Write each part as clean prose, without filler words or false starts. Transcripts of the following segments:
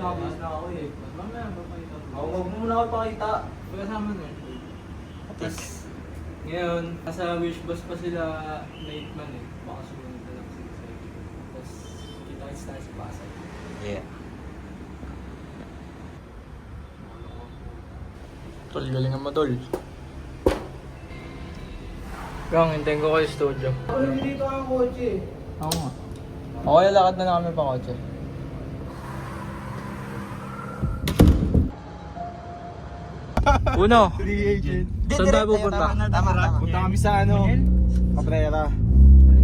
nakabis na ako eh. Mamaya, papakita ko. Huwag mo muna ako ipakita. Pagkasama na. Tapos, ngayon, nasa wish bus pa sila na 8 man eh. Baka sumunod na lang sila sa iyo. Tapos, kita-kits tayo sa Pasay. Yeah. Tol, galingan mo, tol. Gang, hintayin ko kayo studio. Ako lang dito ang kotse. Ako nga. Okay, lakad na lang kami pa kotse. Uno, Free agent. saan tayo pupunta? Tama. Punta kami sa ano? Cabrera.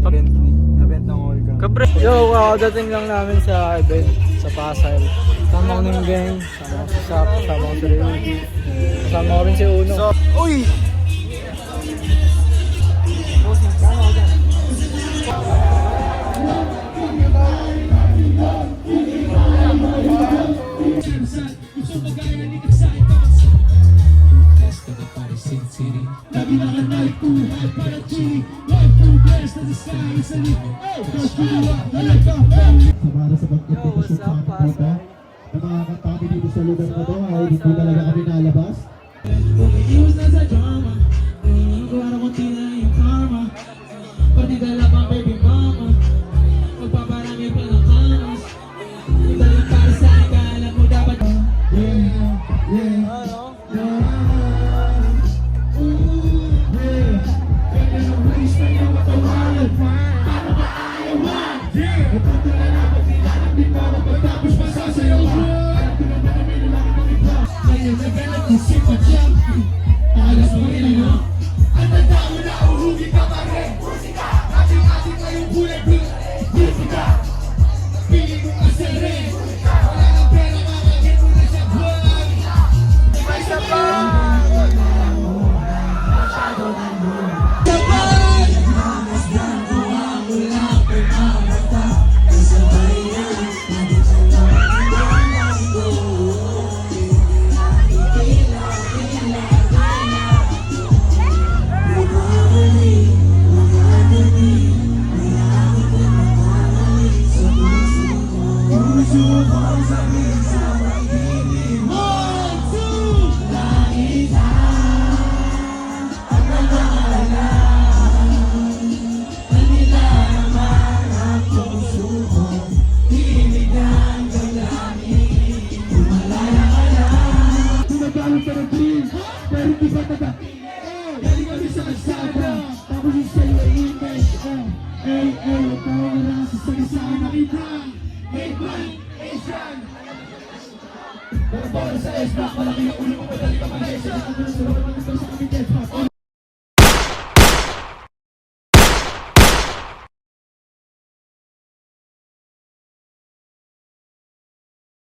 Event ng Olga. Kabre. Yo, kakadating lang namin sa event sa Pasay. Sama ko ng gang, sama ko si Sap, sama ko si Ryuki. Sama ko rin si Uno. Uy! Yo, what's up, Pasay? Nakakanta kami dito sa lugar na to ay hindi talaga kami nalabas. Umiiwas na sa drama, kuha na konti na yung karma. Pati dala pang baby mama, magpaparami pa ng kamas. Ito lang para sa akin, kala mo dapat. Ngayon nagalat yung simpatya, alas mo rin ano. Ang tanda mo na uhugi ka pa rin. Musika, ating-ating ngayong bulay-bulay. Musika, pili mo kasi rin. Wala ng pera, mamagin mo na siya buwan. May sabay! Masyado na mo. Sabay! Mamasdan ko ang ulang pumamata. Kasabay na, nandun sa lang ko. Para sa S-Block, malaki ang ulo mo, madali ka malaysia.